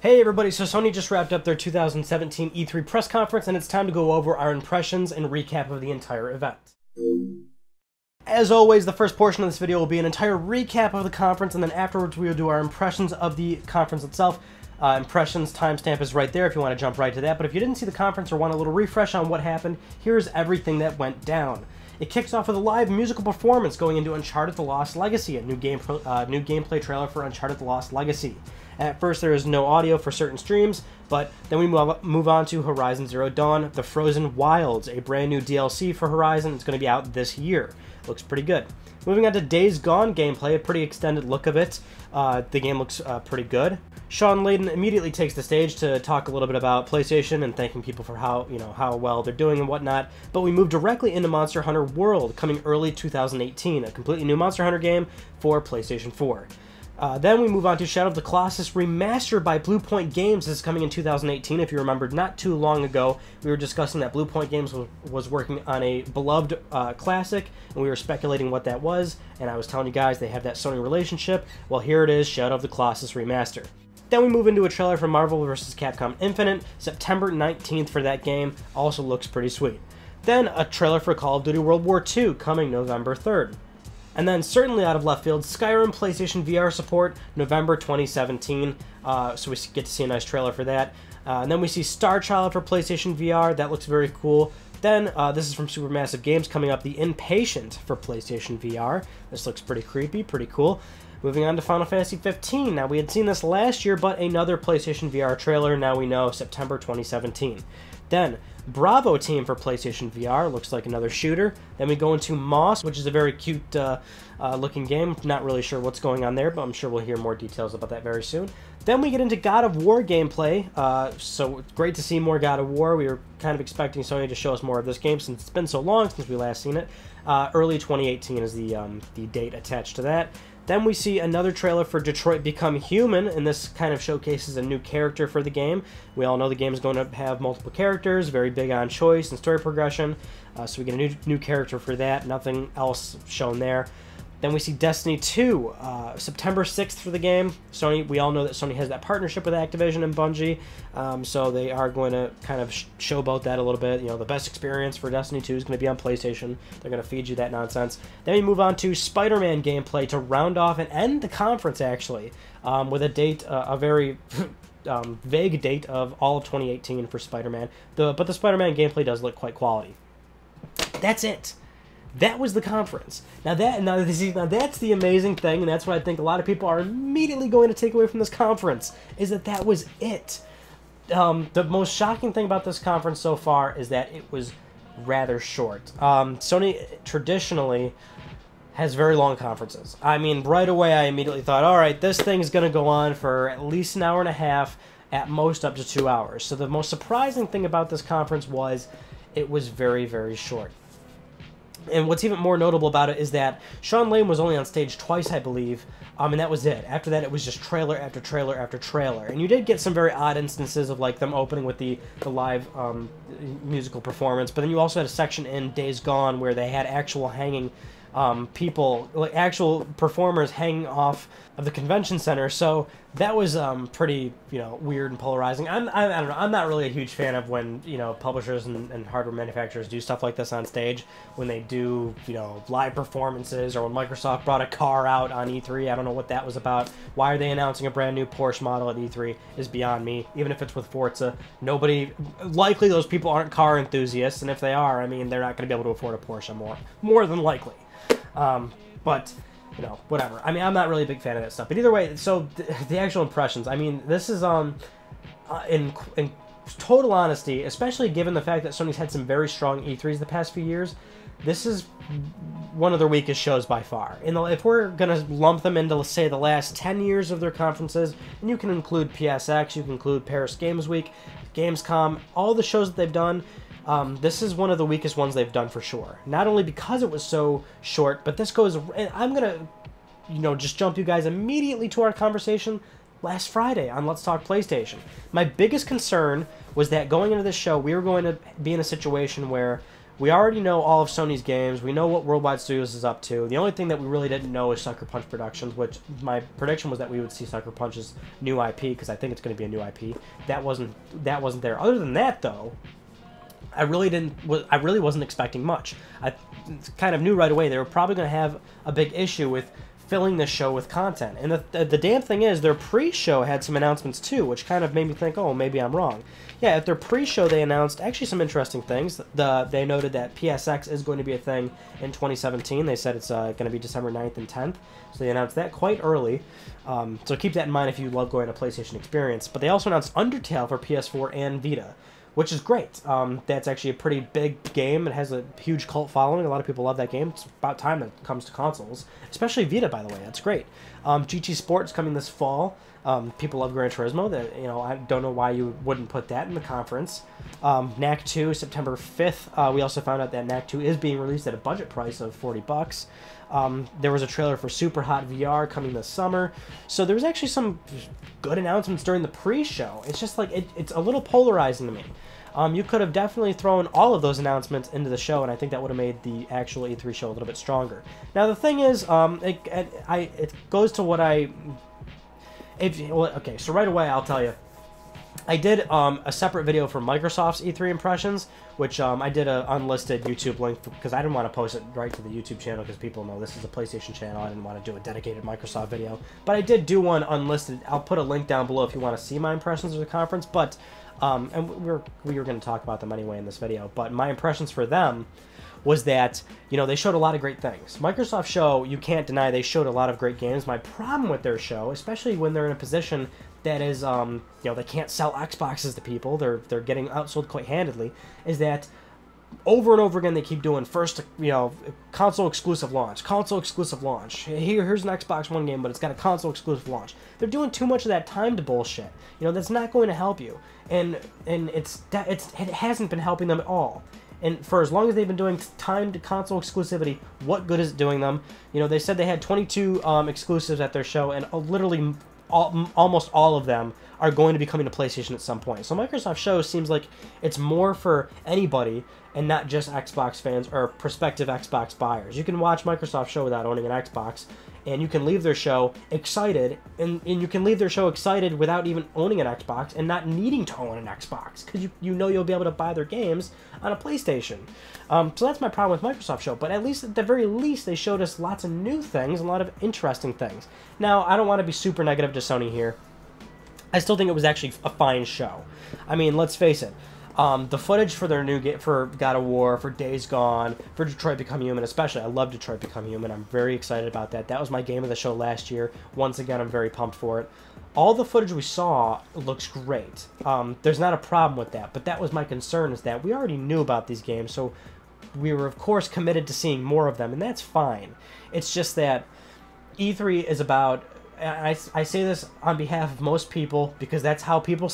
Hey everybody, so Sony just wrapped up their 2017 E3 press conference, and it's time to go over our impressions and recap of the entire event. As always, the first portion of this video will be an entire recap of the conference, and then afterwards we will do our impressions of the conference itself. Impressions timestamp is right there if you want to jump right to that, but if you didn't see the conference or want a little refresh on what happened, here's everything that went down. It kicks off with a live musical performance going into Uncharted: The Lost Legacy, a new gameplay trailer for Uncharted: The Lost Legacy. At first there is no audio for certain streams, but then we move on to Horizon Zero Dawn: The Frozen Wilds, a brand new DLC for Horizon. It's going to be out this year. Looks pretty good. Moving on to Days Gone gameplay, a pretty extended look of it. The game looks pretty good. Shawn Layden immediately takes the stage to talk a little bit about PlayStation and thanking people for how well they're doing and whatnot. But we move directly into Monster Hunter World, coming early 2018, a completely new Monster Hunter game for PlayStation 4. Then we move on to Shadow of the Colossus Remastered by Bluepoint Games. This is coming in 2018. If you remember, not too long ago, we were discussing that Bluepoint Games was working on a beloved classic, and we were speculating what that was, and I was telling you guys they have that Sony relationship. Well, here it is, Shadow of the Colossus Remastered. Then we move into a trailer for Marvel vs. Capcom Infinite, September 19th for that game. Also looks pretty sweet. Then a trailer for Call of Duty World War II, coming November 3rd. And then, certainly out of left field, Skyrim PlayStation VR support, November 2017. So we get to see a nice trailer for that. And then we see Star Child for PlayStation VR. That looks very cool. Then, this is from Supermassive Games, coming up, The Impatient for PlayStation VR. This looks pretty creepy, pretty cool. Moving on to Final Fantasy 15. Now, we had seen this last year, but another PlayStation VR trailer. Now we know, September 2017. Then, Bravo Team for PlayStation VR, looks like another shooter. Then we go into Moss, which is a very cute looking game. Not really sure what's going on there, but I'm sure we'll hear more details about that very soon. Then we get into God of War gameplay, so it's great to see more God of War. We were kind of expecting Sony to show us more of this game since it's been so long since we last seen it. Early 2018 is the date attached to that. Then we see another trailer for Detroit Become Human, and this kind of showcases a new character for the game. We all know the game is going to have multiple characters, very big on choice and story progression, so we get a new character for that, nothing else shown there. Then we see Destiny 2, September 6th for the game. Sony, we all know that Sony has that partnership with Activision and Bungie, so they are going to kind of showboat that a little bit. You know, the best experience for Destiny 2 is going to be on PlayStation. They're going to feed you that nonsense. Then we move on to Spider-Man gameplay to round off and end the conference, actually, with a date, a very vague date of all of 2018 for Spider-Man. But the Spider-Man gameplay does look quite quality. That's it. That was the conference. Now that's the amazing thing, and that's what I think a lot of people are immediately going to take away from this conference, is that was it. The most shocking thing about this conference so far is that it was rather short. Sony traditionally has very long conferences. I mean, right away I immediately thought, all right, this thing is going to go on for at least an hour and a half, at most up to 2 hours. So the most surprising thing about this conference was it was very, very short. And what's even more notable about it is that Shawn Layden was only on stage twice, I believe, and that was it. After that, it was just trailer after trailer after trailer. And you did get some very odd instances of like them opening with the live musical performance, but then you also had a section in Days Gone where they had actual hanging people, like actual performers hanging off of the convention center. So that was pretty, weird and polarizing. I don't know. I'm not really a huge fan of when publishers and hardware manufacturers do stuff like this on stage. When they do live performances, or when Microsoft brought a car out on E3, I don't know what that was about. Why are they announcing a brand new Porsche model at E3 is beyond me. Even if it's with Forza, likely those people aren't car enthusiasts, and if they are, I mean, they're not going to be able to afford a Porsche more than likely. But whatever. I mean, I'm not really a big fan of that stuff. But either way, so the actual impressions. I mean, this is in total honesty, especially given the fact that Sony's had some very strong E3s the past few years, this is one of their weakest shows by far. If we're gonna lump them into, let's say, the last 10 years of their conferences, and you can include PSX, you can include Paris Games Week, Gamescom, all the shows that they've done. This is one of the weakest ones they've done for sure. Not only because it was so short, but this goes, and I'm gonna, just jump you guys immediately to our conversation last Friday on Let's Talk PlayStation. My biggest concern was that going into this show, we were going to be in a situation where We already know all of Sony's games. We know what Worldwide Studios is up to. The only thing that we really didn't know is Sucker Punch Productions, which my prediction was that we would see Sucker Punch's new IP, because I think it's going to be a new IP. That wasn't there. Other than that, though, I really wasn't expecting much. I kind of knew right away they were probably going to have a big issue with filling the show with content. And the damn thing is, their pre-show had some announcements too, which kind of made me think, oh, maybe I'm wrong. Yeah, at their pre-show they announced actually some interesting things. They noted that PSX is going to be a thing in 2017. They said it's going to be December 9th and 10th. So they announced that quite early. So keep that in mind if you love going to PlayStation Experience. But they also announced Undertale for PS4 and Vita, which is great. That's actually a pretty big game. It has a huge cult following. A lot of people love that game. It's about time that it comes to consoles, especially Vita, by the way. That's great. GT Sports coming this fall. People love Gran Turismo. That, you know, I don't know why you wouldn't put that in the conference. Knack 2, September 5th. We also found out that Knack 2 is being released at a budget price of $40. There was a trailer for Super Hot VR coming this summer. So there was actually some good announcements during the pre-show. It's just like, it's a little polarizing to me. You could have definitely thrown all of those announcements into the show, and I think that would have made the actual E3 show a little bit stronger. Now, the thing is, it goes to what okay, so right away, I'll tell you. I did a separate video for Microsoft's E3 impressions, which I did an unlisted YouTube link because I didn't want to post it right to the YouTube channel because people know this is a PlayStation channel. I didn't want to do a dedicated Microsoft video. But I did do one unlisted. I'll put a link down below if you want to see my impressions of the conference. But and we were going to talk about them anyway in this video. But my impressions for them was that, you know, they showed a lot of great things. Microsoft show, you can't deny they showed a lot of great games. My problem with their show, especially when they're in a position that is, you know, they can't sell Xboxes to people, they're getting outsold quite handedly, is that over and over again they keep doing first, you know, console exclusive launch, here's an Xbox One game, but it's got a console exclusive launch. They're doing too much of that timed bullshit. You know, that's not going to help you, and it hasn't been helping them at all. And for as long as they've been doing timed console exclusivity, what good is it doing them? You know, they said they had 22 exclusives at their show, and literally almost all of them are going to be coming to PlayStation at some point. So Microsoft show seems like it's more for anybody and not just Xbox fans or prospective Xbox buyers. You can watch Microsoft show without owning an Xbox, and you can leave their show excited, and you can leave their show excited without even owning an Xbox and not needing to own an Xbox, because you know you'll be able to buy their games on a PlayStation. So that's my problem with Microsoft show, but at least at the very least they showed us lots of new things, a lot of interesting things. Now, I don't want to be super negative to Sony here. I still think it was actually a fine show. I mean, let's face it. The footage for their new game, for God of War, for Days Gone, for Detroit Become Human, especially. I love Detroit Become Human. I'm very excited about that. That was my game of the show last year. Once again, I'm very pumped for it. All the footage we saw looks great. There's not a problem with that, but that was my concern, is that we already knew about these games, so we were, of course, committed to seeing more of them, and that's fine. It's just that E3 is about... I say this on behalf of most people because that's how people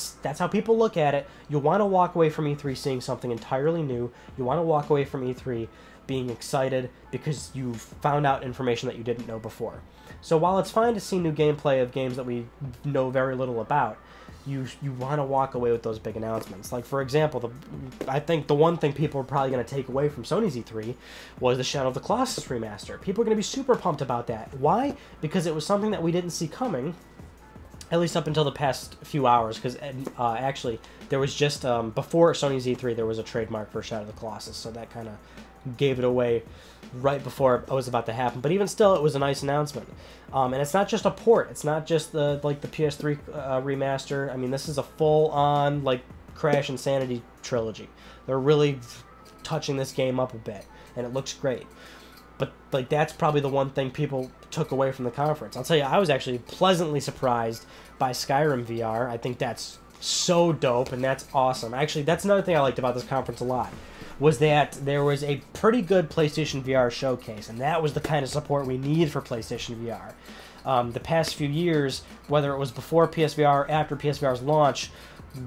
look at it. You want to walk away from E3 seeing something entirely new. You want to walk away from E3 being excited because you found out information that you didn't know before. So while it's fine to see new gameplay of games that we know very little about, you want to walk away with those big announcements. Like, for example, I think the one thing people are probably going to take away from Sony's E3 was the Shadow of the Colossus remaster. People are going to be super pumped about that. Why? Because it was something that we didn't see coming, at least up until the past few hours, because actually, there was just, before Sony's E3, there was a trademark for Shadow of the Colossus, so that kind of gave it away right before it was about to happen. But even still, it was a nice announcement. And it's not just a port. It's not just the PS3 remaster. I mean, this is a full-on, like, Crash Insanity trilogy. They're really touching this game up a bit, and it looks great. But, like, that's probably the one thing people took away from the conference. I'll tell you, I was actually pleasantly surprised by Skyrim VR. I think that's so dope, and that's awesome. Actually, that's another thing I liked about this conference a lot, was that there was a pretty good PlayStation VR showcase, and that was the kind of support we need for PlayStation VR. The past few years, whether it was before PSVR or after PSVR's launch,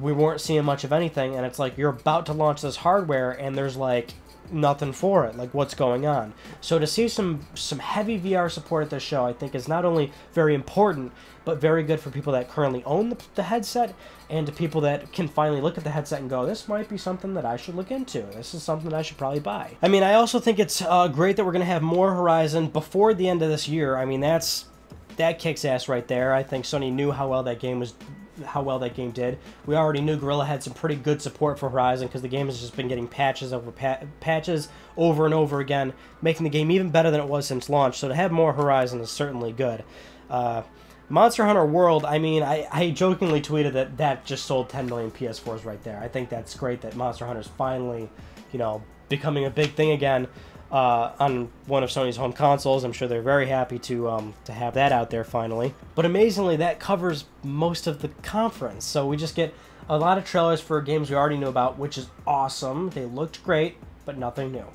we weren't seeing much of anything, and it's like you're about to launch this hardware, and there's like nothing for it. Like, what's going on? So to see some heavy VR support at this show, I think is not only very important, but very good for people that currently own the headset, and to people that can finally look at the headset and go, this might be something that I should look into. This is something that I should probably buy. I mean, I also think it's great that we're going to have more Horizon before the end of this year. I mean, that kicks ass right there. I think Sony knew how well that game did. We already knew Guerrilla had some pretty good support for Horizon because the game has just been getting patches over and over again, making the game even better than it was since launch. So to have more Horizon is certainly good. Monster Hunter World, I mean, I jokingly tweeted that just sold 10 million PS4s right there. I think that's great that Monster Hunter's finally, you know, becoming a big thing again on one of Sony's home consoles. I'm sure they're very happy to have that out there finally. But amazingly, that covers most of the conference. So we just get a lot of trailers for games we already knew about, which is awesome. They looked great, but nothing new.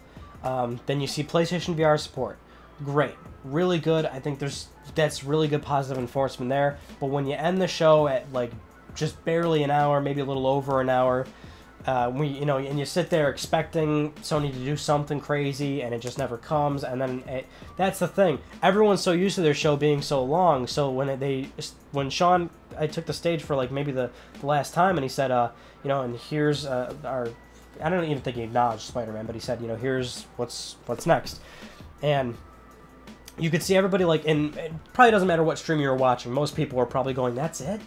Then you see PlayStation VR support. Great. Really good. I think that's really good positive enforcement there. But when you end the show at like just barely an hour, maybe a little over an hour, and you sit there expecting Sony to do something crazy, and it just never comes. And then that's the thing. Everyone's so used to their show being so long. So when Sean, I took the stage for like maybe the last time, and he said, and here's our, I don't even think he acknowledged Spider-Man, but he said, here's what's next, and you could see everybody like, and it probably doesn't matter what stream you were watching. Most people are probably going, "That's it."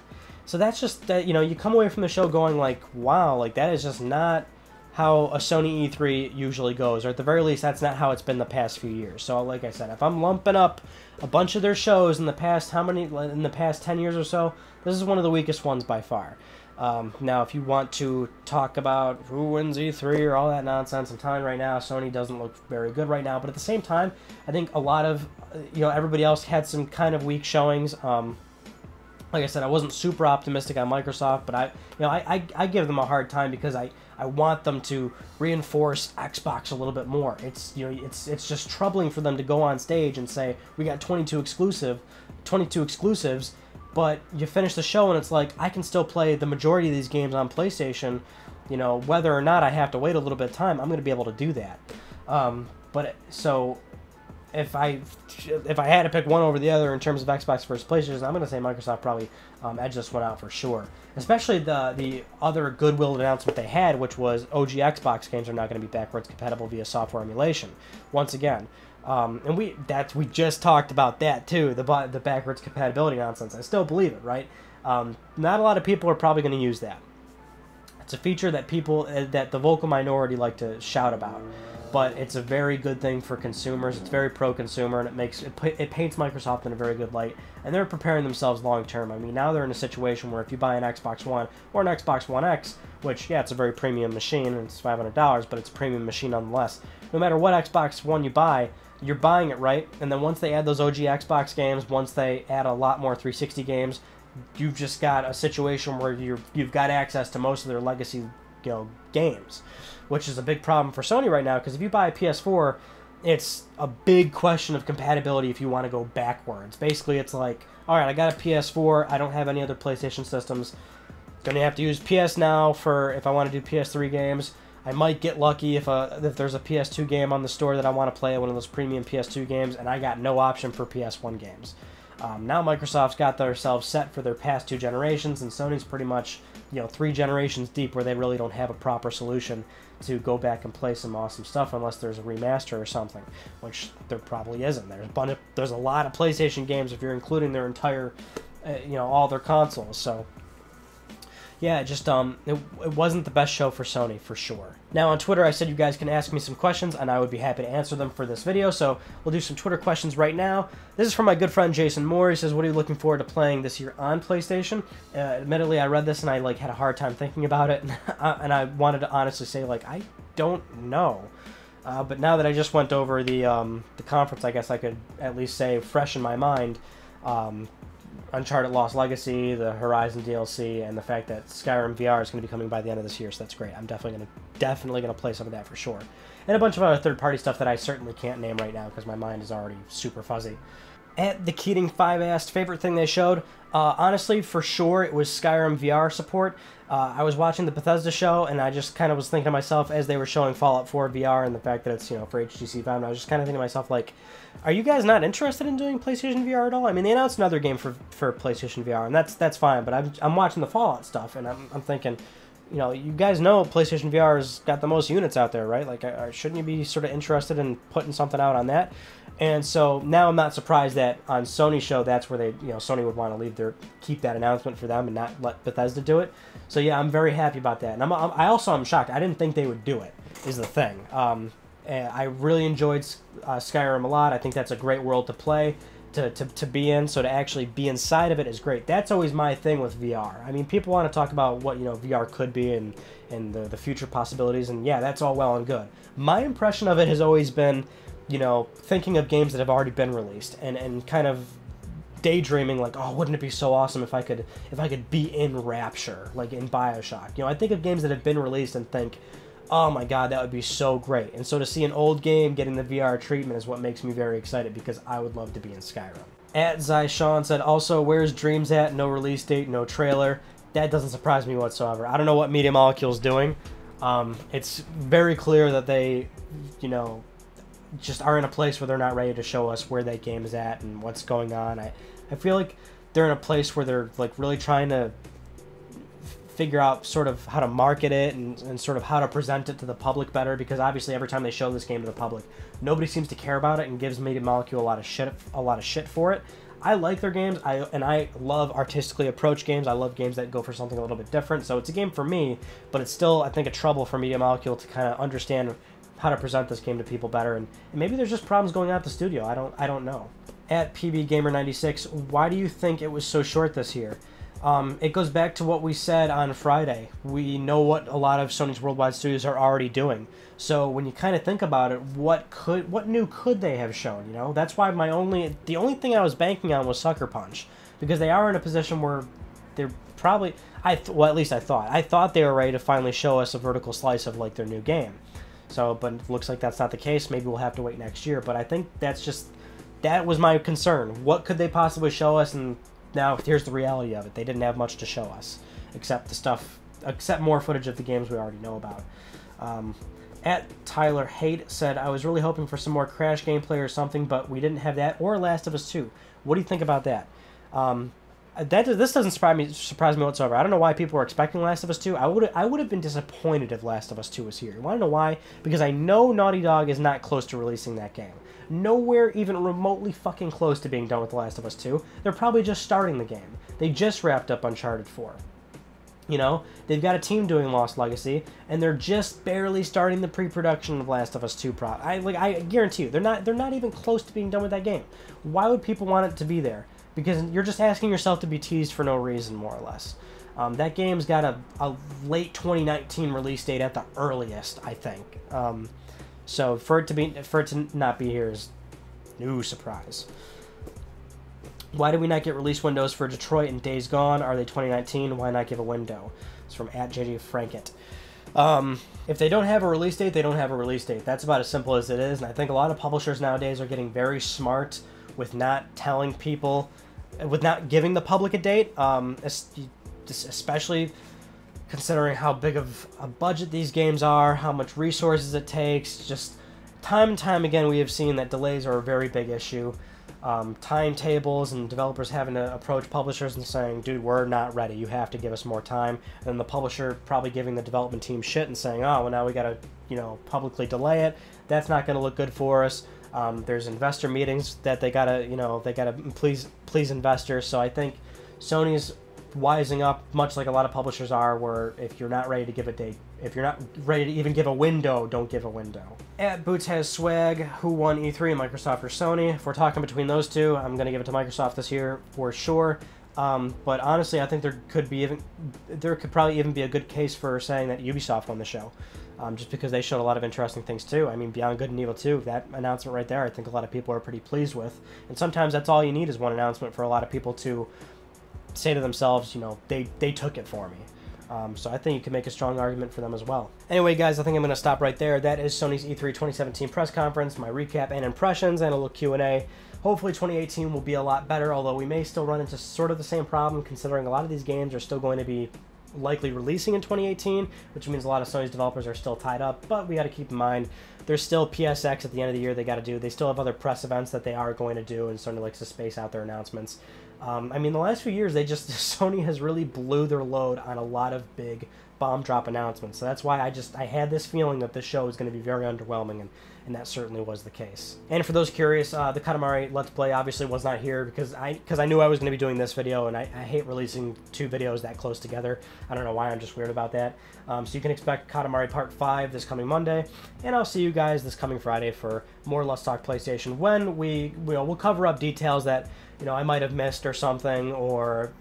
So that's just that, you come away from the show going like, wow, like that is just not how a Sony E3 usually goes, or at the very least, that's not how it's been the past few years. So like I said, if I'm lumping up a bunch of their shows in the past, in the past 10 years or so, this is one of the weakest ones by far. Now, if you want to talk about who wins E3 or all that nonsense, I'm telling you right now, Sony doesn't look very good right now. But at the same time, I think a lot of, everybody else had some kind of weak showings. Like I said, I wasn't super optimistic on Microsoft, but I give them a hard time because I want them to reinforce Xbox a little bit more. It's just troubling for them to go on stage and say we got 22 exclusives, but you finish the show and it's like I can still play the majority of these games on PlayStation, whether or not I have to wait a little bit of time, I'm going to be able to do that. So if I had to pick one over the other in terms of Xbox versus PlayStation, I'm going to say Microsoft probably edged this one out for sure. Especially the other goodwill announcement they had, which was OG Xbox games are not going to be backwards compatible via software emulation. Once again, and we just talked about that too, the backwards compatibility nonsense. I still believe it, right? Not a lot of people are probably going to use that. It's a feature that that the vocal minority like to shout about. But it's a very good thing for consumers. It's very pro-consumer, and it paints Microsoft in a very good light. And they're preparing themselves long-term. I mean, now they're in a situation where if you buy an Xbox One or an Xbox One X, which, yeah, it's a very premium machine, and it's $500, but it's a premium machine nonetheless. No matter what Xbox One you buy, you're buying it, right? And then once they add those OG Xbox games, once they add a lot more 360 games, you've just got a situation where you've got access to most of their legacy games, which is a big problem for Sony right now, because if you buy a PS4, it's a big question of compatibility if you want to go backwards. Basically, it's like, all right, I got a PS4, I don't have any other PlayStation systems, gonna have to use PS Now for if I want to do PS3 games. I might get lucky if there's a PS2 game on the store that I want to play, one of those premium PS2 games, and I got no option for PS1 games. Now Microsoft's got themselves set for their past 2 generations, and Sony's pretty much 3 generations deep where they really don't have a proper solution to go back and play some awesome stuff unless there's a remaster or something, which there probably isn't. There's a lot of PlayStation games if you're including their entire, all their consoles. So yeah, it wasn't the best show for Sony, for sure. Now, on Twitter, I said you guys can ask me some questions, and I would be happy to answer them for this video, so we'll do some Twitter questions right now. This is from my good friend Jason Moore. He says, what are you looking forward to playing this year on PlayStation? Admittedly, I read this, and I had a hard time thinking about it, and I wanted to honestly say, I don't know. But now that I just went over the conference, I guess I could at least say, fresh in my mind, Uncharted Lost Legacy, the Horizon DLC, and the fact that Skyrim VR is going to be coming by the end of this year, so that's great. I'm definitely going to play some of that for sure. And a bunch of other third-party stuff that I certainly can't name right now because my mind is already super fuzzy. At the Keating5 asked, favorite thing they showed? Honestly, for sure, it was Skyrim VR support. I was watching the Bethesda show, and I just kind of was thinking to myself, as they were showing Fallout 4 VR and the fact that it's, you know, for HTC Vive, I was just kind of thinking to myself, like, are you guys not interested in doing PlayStation VR at all? I mean, they announced another game for PlayStation VR, and that's fine, but I'm watching the Fallout stuff, and I'm thinking, you know, you guys know PlayStation VR has got the most units out there, right? Like, shouldn't you be sort of interested in putting something out on that? And so now I'm not surprised that on Sony's show, that's where they, you know, Sony would want to keep that announcement for them and not let Bethesda do it. So yeah, I'm very happy about that. And I also am shocked. I didn't think they would do it, is the thing. And I really enjoyed Skyrim a lot. I think that's a great world to play, to be in. So to actually be inside of it is great. That's always my thing with VR. I mean, people want to talk about what, you know, VR could be and the future possibilities. And yeah, that's all well and good. My impression of it has always been, you know, thinking of games that have already been released and kind of daydreaming like, oh, wouldn't it be so awesome if I could be in Rapture, like in BioShock. You know, I think of games that have been released and think, oh my god, that would be so great. And so to see an old game getting the VR treatment is what makes me very excited, because I would love to be in Skyrim. At Sean said, also, where's Dreams at? No release date, no trailer. That doesn't surprise me whatsoever. I don't know what Media Molecule's doing. It's very clear that they, you know, just are in a place where they're not ready to show us where that game is at and what's going on. I feel like they're in a place where they're like really trying to figure out sort of how to market it and sort of how to present it to the public better, because obviously every time they show this game to the public, nobody seems to care about it and gives Media Molecule a lot of shit for it. I like their games, and I love artistically approached games. I love games that go for something a little bit different, so it's a game for me, but it's still, I think, a trouble for Media Molecule to kind of understand how to present this game to people better, and maybe there's just problems going on at the studio. I don't know. At PBGamer96, why do you think it was so short this year? It goes back to what we said on Friday. We know what a lot of Sony's worldwide studios are already doing. So when you kind of think about it, what new could they have shown? You know, that's why the only thing I was banking on was Sucker Punch, because they are in a position where they're probably, well, at least I thought they were ready to finally show us a vertical slice of like their new game. So, but it looks like that's not the case. Maybe we'll have to wait next year. But I think that was my concern. What could they possibly show us? And now here's the reality of it. They didn't have much to show us, except more footage of the games we already know about. At Tyler Haight said, I was really hoping for some more Crash gameplay or something, but we didn't have that, or Last of Us 2. What do you think about that? This doesn't surprise me whatsoever. I don't know why people were expecting Last of Us 2. I would have been disappointed if Last of Us 2 was here. You want to know why? Because I know Naughty Dog is not close to releasing that game. Nowhere even remotely fucking close to being done with The Last of Us 2. They're probably just starting the game. They just wrapped up Uncharted 4. You know, they've got a team doing Lost Legacy, and they're just barely starting the pre-production of Last of Us 2. I guarantee you, they're not even close to being done with that game. Why would people want it to be there? Because you're just asking yourself to be teased for no reason, more or less. That game's got a late 2019 release date at the earliest, I think. So for it to not be here is no surprise. Why did we not get release windows for Detroit and Days Gone? Are they 2019? Why not give a window? It's from @JJ Frankett. If they don't have a release date, they don't have a release date. That's about as simple as it is. And I think a lot of publishers nowadays are getting very smart with not telling people, with not giving the public a date, especially considering how big of a budget these games are, how much resources it takes. Just time and time again, we have seen that delays are a very big issue. Timetables and developers having to approach publishers and saying, dude, we're not ready, you have to give us more time. And then the publisher probably giving the development team shit and saying, oh, well, now we gotta, you know, publicly delay it. That's not gonna look good for us. There's investor meetings that they gotta, you know, they gotta please investors. So I think Sony's wising up, much like a lot of publishers are, where if you're not ready to give a date, if you're not ready to even give a window, don't give a window. At Boots Has Swag, who won E3, Microsoft or Sony? If we're talking between those two, I'm going to give it to Microsoft this year for sure. But honestly, I think there could probably even be a good case for saying that Ubisoft won the show. Just because they showed a lot of interesting things too. I mean, Beyond Good and Evil 2, that announcement right there, I think a lot of people are pretty pleased with. And sometimes that's all you need is one announcement for a lot of people to say to themselves, you know, they took it for me. So I think you can make a strong argument for them as well. Anyway, guys, I think I'm going to stop right there. That is Sony's E3 2017 press conference, my recap and impressions, and a little Q&A. Hopefully 2018 will be a lot better, although we may still run into sort of the same problem, considering a lot of these games are still going to be likely releasing in 2018, which means a lot of Sony's developers are still tied up. But we got to keep in mind there's still PSX at the end of the year they got to do. They still have other press events that they are going to do, and Sony likes to space out their announcements. I mean, the last few years, Sony has really blew their load on a lot of big bomb drop announcements. So that's why I had this feeling that this show was going to be very underwhelming, and that certainly was the case. And for those curious, the Katamari Let's Play obviously was not here because I knew I was going to be doing this video, and I hate releasing two videos that close together. I don't know why, I'm just weird about that. So you can expect Katamari Part 5 this coming Monday, and I'll see you guys this coming Friday for more Let's Talk PlayStation, when we'll cover up details that I might have missed or something, or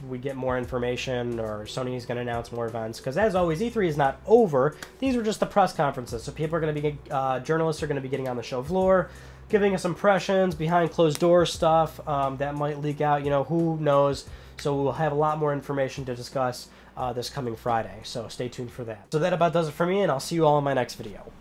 we get more information, or Sony's going to announce more events. Because as always, E3 is not over. These are just the press conferences, so people are going to be, journalists are going to be getting on the show floor, giving us impressions, behind closed doors stuff that might leak out. Who knows? So we'll have a lot more information to discuss this coming Friday. So stay tuned for that. So that about does it for me, and I'll see you all in my next video.